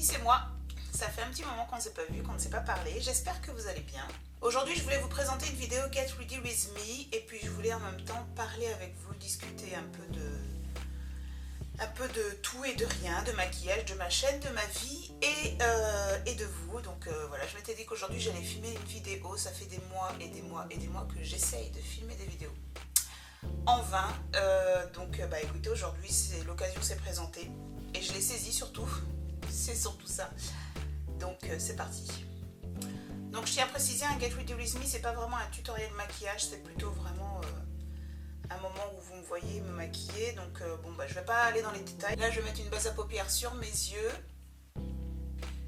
Oui, c'est moi. Ça fait un petit moment qu'on ne s'est pas vu, qu'on ne s'est pas parlé. J'espère que vous allez bien. Aujourd'hui, je voulais vous présenter une vidéo Get Ready With Me et puis je voulais en même temps parler avec vous, discuter un peu de tout et de rien, de maquillage, de ma chaîne, de ma vie et de vous. Donc voilà, je m'étais dit qu'aujourd'hui j'allais filmer une vidéo. Ça fait des mois et des mois et des mois que j'essaye de filmer des vidéos. En vain, écoutez, aujourd'hui l'occasion s'est présentée et je l'ai saisie surtout, c'est surtout ça, donc c'est parti. Donc je tiens à préciser, un Get Ready With Me, c'est pas vraiment un tutoriel maquillage, c'est plutôt vraiment un moment où vous me voyez me maquiller, donc je vais pas aller dans les détails. Là je vais mettre une base à paupières sur mes yeux,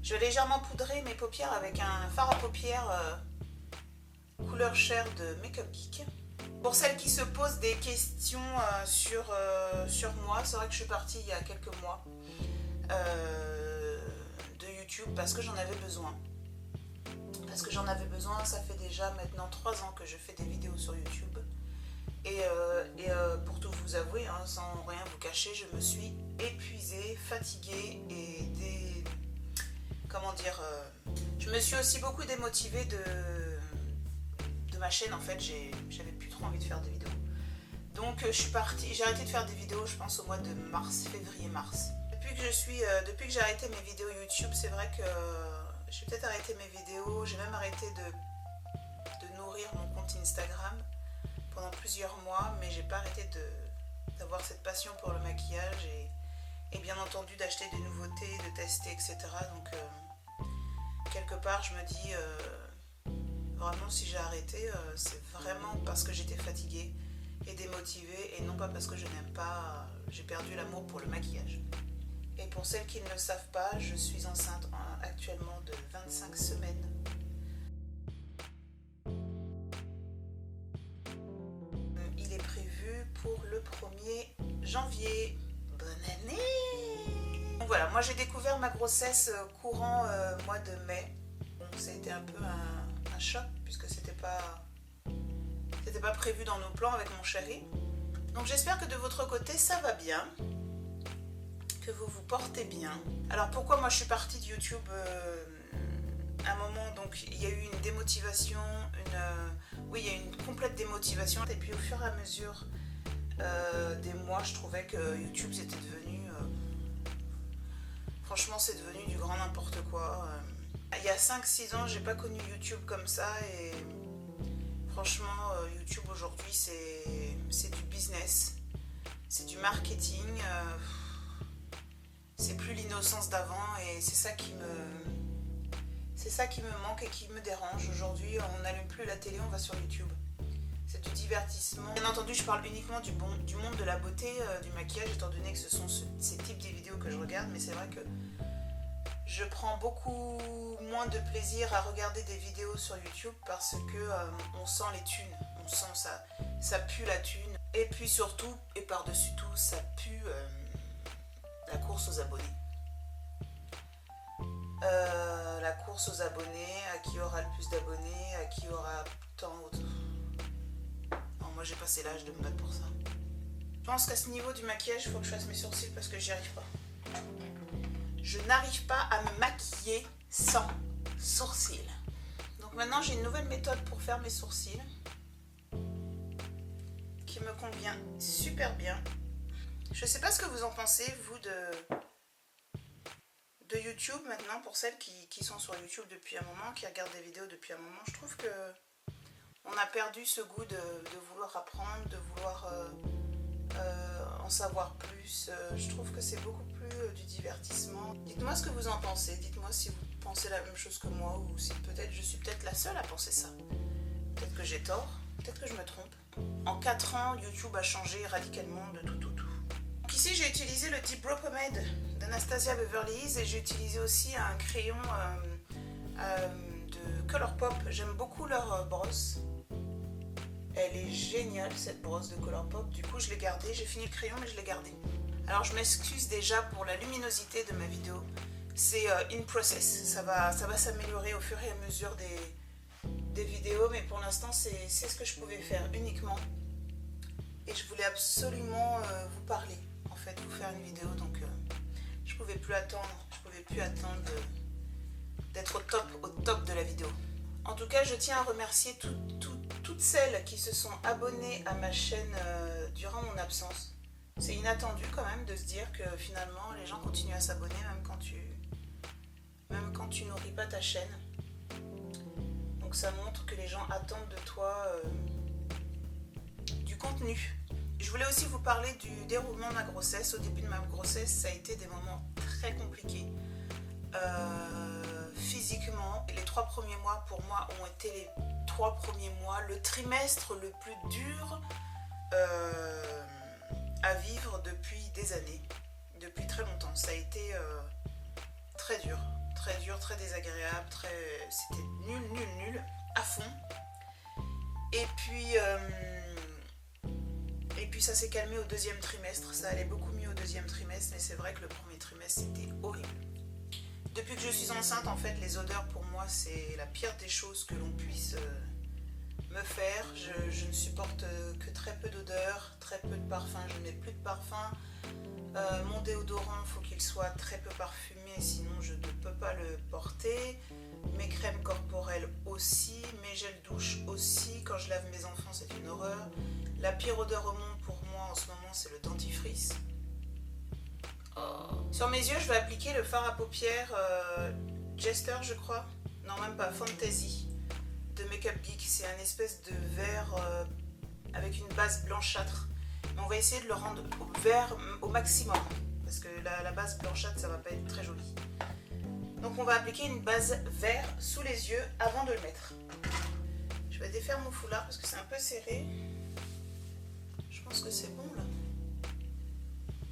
je vais légèrement poudrer mes paupières avec un fard à paupières couleur chair de Makeup Geek. Pour celles qui se posent des questions sur moi, c'est vrai que je suis partie il y a quelques mois de YouTube parce que j'en avais besoin. Ça fait déjà maintenant 3 ans que je fais des vidéos sur YouTube. Et pour tout vous avouer, hein, sans rien vous cacher, je me suis épuisée, fatiguée et je me suis aussi beaucoup démotivée de ma chaîne. En fait, j'avais plus trop envie de faire des vidéos. Donc je suis partie, j'ai arrêté de faire des vidéos, je pense au mois de mars, février-mars. Depuis que j'ai arrêté mes vidéos YouTube, c'est vrai que j'ai peut-être arrêté mes vidéos, j'ai même arrêté de nourrir mon compte Instagram pendant plusieurs mois, mais j'ai pas arrêté d'avoir cette passion pour le maquillage et bien entendu d'acheter des nouveautés, de tester, etc. Donc quelque part je me dis vraiment si j'ai arrêté, c'est vraiment parce que j'étais fatiguée et démotivée et non pas parce que je n'aime pas, j'ai perdu l'amour pour le maquillage. Et pour celles qui ne le savent pas, je suis enceinte actuellement de 25 semaines. Il est prévu pour le 1er janvier. Bonne année! Donc voilà, moi j'ai découvert ma grossesse courant mois de mai. Donc ça a été un peu un choc puisque c'était pas prévu dans nos plans avec mon chéri. Donc j'espère que de votre côté ça va bien, que vous vous portez bien. Alors pourquoi moi je suis partie de YouTube à un moment, donc il y a eu une démotivation, il y a eu une complète démotivation et puis au fur et à mesure des mois je trouvais que YouTube c'était devenu franchement c'est devenu du grand n'importe quoi. Il y a 5-6 ans j'ai pas connu YouTube comme ça et franchement YouTube aujourd'hui c'est du business, c'est du marketing, c'est plus l'innocence d'avant et c'est ça qui me manque et qui me dérange. Aujourd'hui on n'allume plus la télé, on va sur YouTube. C'est du divertissement. Bien entendu, je parle uniquement du monde de la beauté, du maquillage, étant donné que ce sont ces types de vidéos que je regarde. Mais c'est vrai que je prends beaucoup moins de plaisir à regarder des vidéos sur YouTube parce que on sent les thunes. On sent ça pue la thune. Et puis surtout, et par-dessus tout, ça pue la course aux abonnés. La course aux abonnés, à qui aura le plus d'abonnés, à qui aura tant... Moi j'ai passé l'âge de me battre pour ça. Je pense qu'à ce niveau du maquillage, il faut que je fasse mes sourcils parce que j'y arrive pas. Je n'arrive pas à me maquiller sans sourcils. Donc maintenant j'ai une nouvelle méthode pour faire mes sourcils qui me convient super bien. Je sais pas ce que vous en pensez, vous, de YouTube maintenant, pour celles qui sont sur YouTube depuis un moment, qui regardent des vidéos depuis un moment. Je trouve que on a perdu ce goût de vouloir apprendre, de vouloir en savoir plus. Je trouve que c'est beaucoup plus du divertissement. Dites-moi ce que vous en pensez. Dites-moi si vous pensez la même chose que moi ou si peut-être je suis peut-être la seule à penser ça. Peut-être que j'ai tort, peut-être que je me trompe. En 4 ans, YouTube a changé radicalement de tout. Donc ici, j'ai utilisé le Deep Brow Pomade d'Anastasia Beverly Hills et j'ai utilisé aussi un crayon de Colourpop. J'aime beaucoup leur brosse. Elle est géniale cette brosse de Colourpop. Du coup je l'ai gardée, j'ai fini le crayon mais je l'ai gardée. Alors je m'excuse déjà pour la luminosité de ma vidéo. C'est in process, ça va s'améliorer au fur et à mesure des vidéos, mais pour l'instant c'est ce que je pouvais faire uniquement. Et je voulais absolument vous parler, en fait, vous faire une vidéo. Donc Je pouvais plus attendre d'être au top de la vidéo. En tout cas, je tiens à remercier toutes celles qui se sont abonnées à ma chaîne durant mon absence. C'est inattendu quand même de se dire que finalement les gens continuent à s'abonner même quand tu nourris pas ta chaîne. Donc ça montre que les gens attendent de toi du contenu. Je voulais aussi vous parler du déroulement de ma grossesse. Au début de ma grossesse, ça a été des moments très compliqués. Physiquement, les 3 premiers mois pour moi ont été les 3 premiers mois, le trimestre le plus dur à vivre depuis des années, depuis très longtemps. Ça a été très dur, très désagréable, c'était nul, à fond. Et puis ça s'est calmé au 2e trimestre, ça allait beaucoup mieux au 2e trimestre, mais c'est vrai que le 1er trimestre c'était horrible. Depuis que je suis enceinte, en fait, les odeurs pour moi c'est la pire des choses que l'on puisse me faire. Je ne supporte que très peu d'odeurs, très peu de parfum, je n'ai plus de parfum. Mon déodorant, il faut qu'il soit très peu parfumé, sinon je ne peux pas le porter. Mes crèmes corporelles aussi, mes gels douche aussi. Quand je lave mes enfants, c'est une horreur. La pire odeur au monde pour moi en ce moment, c'est le dentifrice. Sur mes yeux, je vais appliquer le fard à paupières Jester, je crois. Non, même pas, Fantasy de Makeup Geek. C'est un espèce de vert avec une base blanchâtre. Mais on va essayer de le rendre vert au maximum. Parce que la base blanchâtre, ça va pas être très joli. Donc on va appliquer une base vert sous les yeux avant de le mettre. Je vais défaire mon foulard parce que c'est un peu serré. Je pense que c'est bon là.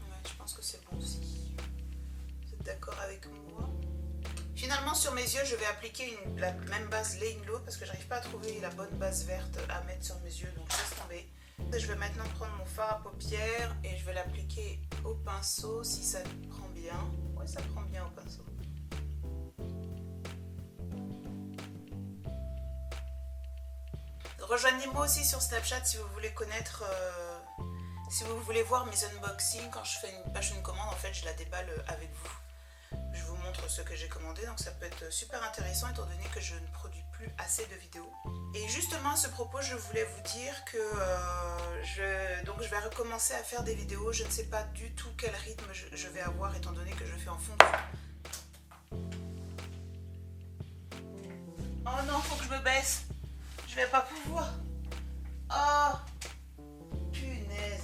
Ouais, je pense que c'est bon aussi. Vous êtes d'accord avec moi? Finalement sur mes yeux je vais appliquer la même base Laying Low parce que j'arrive pas à trouver la bonne base verte à mettre sur mes yeux, donc je laisse tomber. Je vais maintenant prendre mon fard à paupières et je vais l'appliquer au pinceau si ça prend bien. Ouais, ça prend bien au pinceau. Rejoignez-moi aussi sur Snapchat si vous voulez connaître, si vous voulez voir mes unboxings. Quand je fais une commande, en fait, je la déballe avec vous. Je vous montre ce que j'ai commandé, donc ça peut être super intéressant étant donné que je ne produis plus assez de vidéos. Et justement à ce propos, je voulais vous dire que je vais recommencer à faire des vidéos. Je ne sais pas du tout quel rythme je vais avoir étant donné que je fais en fonction. Oh non, faut que je me baisse. Je vais pas pouvoir. Oh, punaise.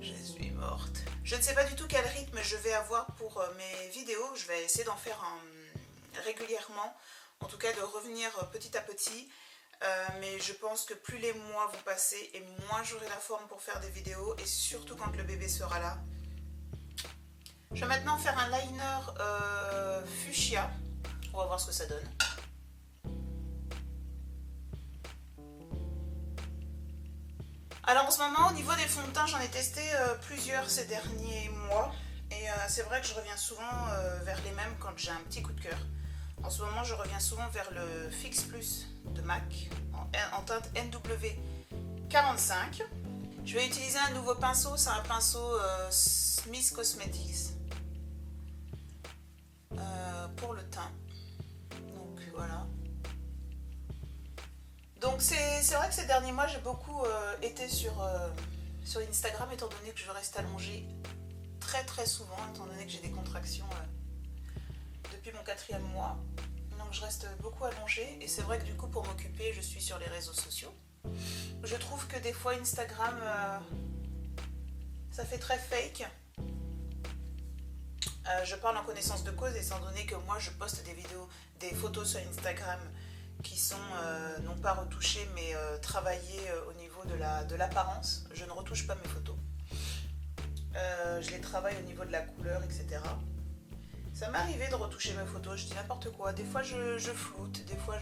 Je suis morte. Je ne sais pas du tout quel rythme je vais avoir pour mes vidéos. Je vais essayer d'en faire régulièrement. En tout cas, de revenir petit à petit. Mais je pense que plus les mois vont passer et moins j'aurai la forme pour faire des vidéos. Et surtout quand le bébé sera là. Je vais maintenant faire un liner fuchsia. On va voir ce que ça donne. Alors en ce moment, au niveau des fonds de teint, j'en ai testé plusieurs ces derniers mois. Et c'est vrai que je reviens souvent vers les mêmes quand j'ai un petit coup de cœur. En ce moment, je reviens souvent vers le Fix Plus de MAC en teinte NW45. Je vais utiliser un nouveau pinceau, c'est un pinceau Smith Cosmetics pour le teint. Donc voilà. Donc c'est vrai que ces derniers mois j'ai beaucoup été sur Instagram étant donné que je reste allongée très souvent étant donné que j'ai des contractions depuis mon 4e mois. Donc je reste beaucoup allongée et c'est vrai que du coup pour m'occuper je suis sur les réseaux sociaux. Je trouve que des fois Instagram ça fait très fake. Je parle en connaissance de cause étant donné que moi je poste des photos sur Instagram qui sont non pas retouchées mais travaillées au niveau de l'apparence. Je ne retouche pas mes photos. Je les travaille au niveau de la couleur, etc. Ça m'est arrivé de retoucher mes photos, je dis n'importe quoi. Des fois je floute, des fois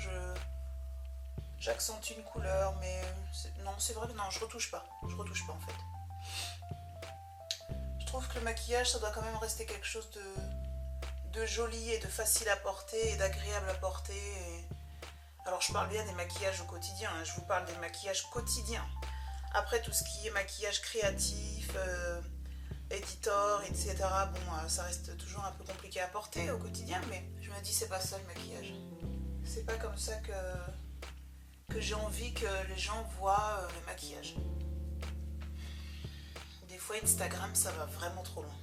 j'accentue une couleur, mais non, c'est vrai que non, je retouche pas en fait. Je trouve que le maquillage, ça doit quand même rester quelque chose de joli et de facile à porter et d'agréable à porter. Alors je parle bien des maquillages au quotidien, hein. Je vous parle des maquillages quotidiens. Après, tout ce qui est maquillage créatif, editor, etc. Bon, ça reste toujours un peu compliqué à porter au quotidien, mais je me dis c'est pas ça le maquillage. C'est pas comme ça que j'ai envie que les gens voient le maquillage. Des fois Instagram ça va vraiment trop loin.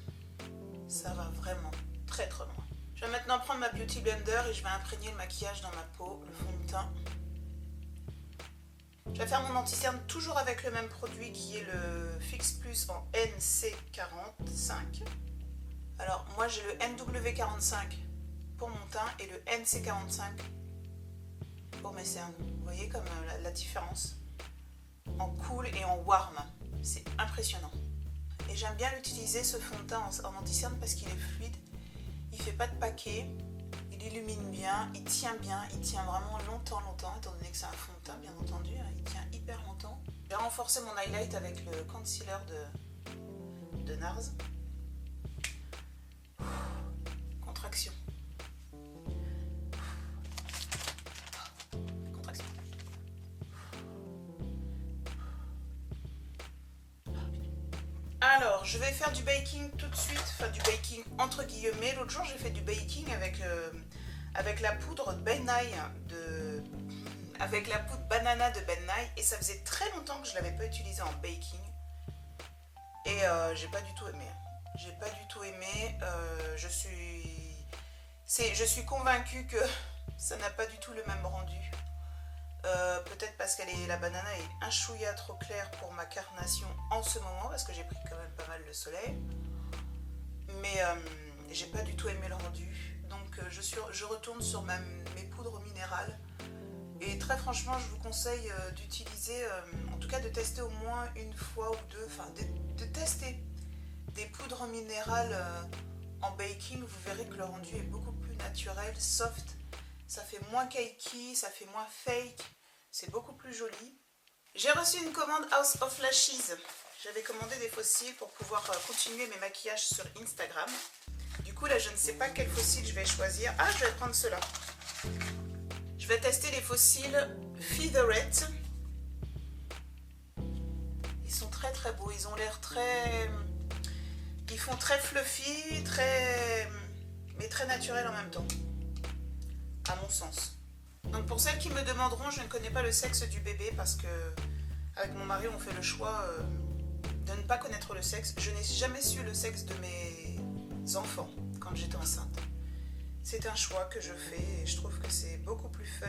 Ça va vraiment très très loin. Je vais maintenant prendre ma Beauty Blender et je vais imprégner le maquillage dans ma peau, le fond de teint. Je vais faire mon anti-cerne toujours avec le même produit qui est le Fix Plus en NC45. Alors moi j'ai le NW45 pour mon teint et le NC45 pour mes cernes. Vous voyez comme la différence en cool et en warm. C'est impressionnant. Et j'aime bien l'utiliser ce fond de teint en anti-cerne parce qu'il est fluide. Il fait pas de paquet. Il illumine bien, il tient vraiment longtemps, étant donné que c'est un fond de teint bien entendu, hein, il tient hyper longtemps. J'ai renforcé mon highlight avec le concealer de NARS. Contraction. Contraction. Alors, je vais faire du baking tout de suite, enfin du baking entre guillemets. L'autre jour, j'ai fait du baking avec la poudre Ben Nye avec la poudre banana de Ben Nye et ça faisait très longtemps que je ne l'avais pas utilisé en baking et j'ai pas du tout aimé. J'ai pas du tout aimé. Je suis convaincue que ça n'a pas du tout le même rendu. Peut-être parce que la banana est un chouïa trop claire pour ma carnation en ce moment parce que j'ai pris quand même pas mal le soleil, mais j'ai pas du tout aimé le rendu, donc je retourne sur mes poudres minérales et très franchement je vous conseille d'utiliser, en tout cas de tester au moins une fois ou deux, enfin de tester des poudres minérales en baking. Vous verrez que le rendu est beaucoup plus naturel, soft. Ça fait moins cakey, ça fait moins fake, c'est beaucoup plus joli. J'ai reçu une commande House of Lashes. J'avais commandé des faux cils pour pouvoir continuer mes maquillages sur Instagram. Du coup là je ne sais pas quel faux cils je vais choisir. Ah, je vais prendre ceux-là. Je vais tester les faux cils Featherette. Ils sont très très beaux, ils ont l'air très... Ils font très fluffy, mais très naturel en même temps. À mon sens. Donc pour celles qui me demanderont, je ne connais pas le sexe du bébé parce que avec mon mari on fait le choix de ne pas connaître le sexe. Je n'ai jamais su le sexe de mes enfants quand j'étais enceinte. C'est un choix que je fais et je trouve que c'est beaucoup plus fun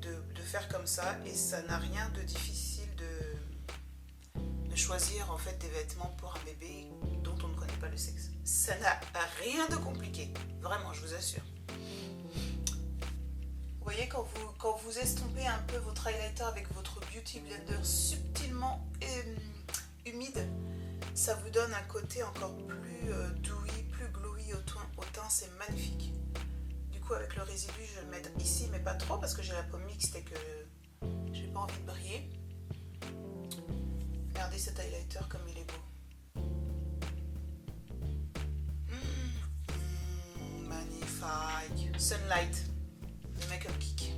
de faire comme ça et ça n'a rien de difficile de choisir en fait des vêtements pour un bébé dont on ne connaît pas le sexe. Ça n'a rien de compliqué, vraiment je vous assure. Vous voyez, quand vous estompez un peu votre highlighter avec votre Beauty Blender subtilement humide, ça vous donne un côté encore plus dewy, plus glowy au teint, c'est magnifique. Du coup, avec le résidu, je vais le mettre ici, mais pas trop parce que j'ai la peau mixte et que j'ai pas envie de briller. Regardez cet highlighter comme il est beau. Magnifique. Sunlight. Le Make Up Geek.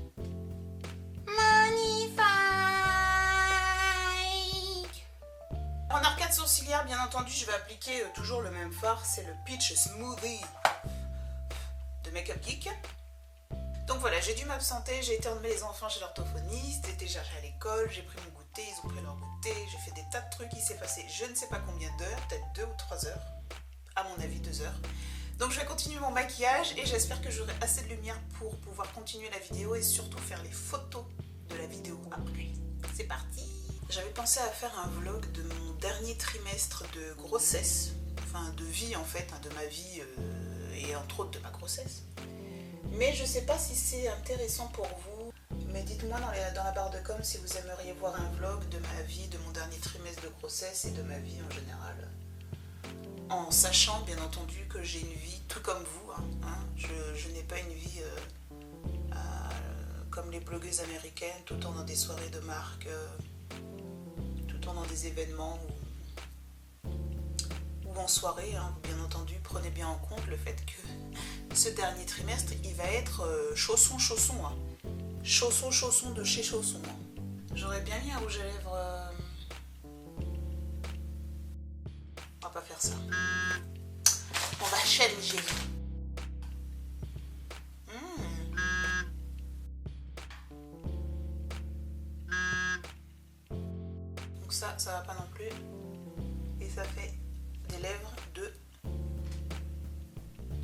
Magnifique. En arcade sourcilière, bien entendu, je vais appliquer toujours le même fard, c'est le Peach Smoothie de Make Up Geek. Donc voilà, j'ai dû m'absenter, j'ai été emmener les enfants chez l'orthophoniste, j'étais déjà à l'école, j'ai pris mon goûter, ils ont pris leur goûter, j'ai fait des tas de trucs, il s'est passé je ne sais pas combien d'heures, peut-être 2 ou 3 heures, à mon avis 2 heures. Donc je vais continuer mon maquillage et j'espère que j'aurai assez de lumière pour pouvoir continuer la vidéo et surtout faire les photos de la vidéo après. C'est parti! J'avais pensé à faire un vlog de mon dernier trimestre de grossesse, enfin de vie en fait, hein, de ma vie et entre autres de ma grossesse. Mais je ne sais pas si c'est intéressant pour vous, mais dites-moi dans la barre de com si vous aimeriez voir un vlog de ma vie, de mon dernier trimestre de grossesse et de ma vie en général. En sachant bien entendu que j'ai une vie tout comme vous, hein. Je n'ai pas une vie comme les blogueuses américaines, tout le temps dans des soirées de marque, tout le temps dans des événements ou en soirée, hein, bien entendu. Prenez bien en compte le fait que ce dernier trimestre, il va être chausson, hein. Chausson de chez chausson. Hein. J'aurais bien mis un rouge à lèvres. On va pas faire ça. On va changer. Donc ça va pas non plus. Et ça fait des lèvres de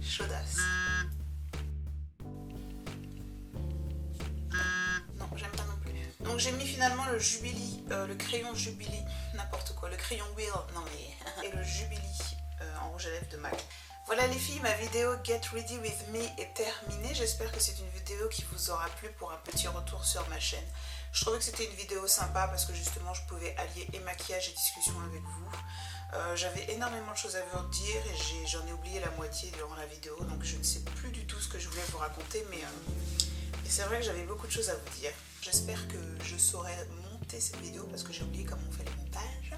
chaudasse. Non, j'aime pas non plus. Donc j'ai mis finalement le Jubilee, le crayon Jubilee, n'importe quoi, le crayon Wheel, non mais, et le Jubilee en rouge à lèvres de MAC. Voilà les filles, ma vidéo Get Ready With Me est terminée. J'espère que c'est une vidéo qui vous aura plu pour un petit retour sur ma chaîne. Je trouvais que c'était une vidéo sympa parce que justement je pouvais allier et maquillage et discussion avec vous. J'avais énormément de choses à vous dire et j'en ai oublié la moitié durant la vidéo, donc je ne sais plus du tout ce que je voulais vous raconter, mais c'est vrai que j'avais beaucoup de choses à vous dire. J'espère que je saurai monter cette vidéo parce que j'ai oublié comment on fait les montages.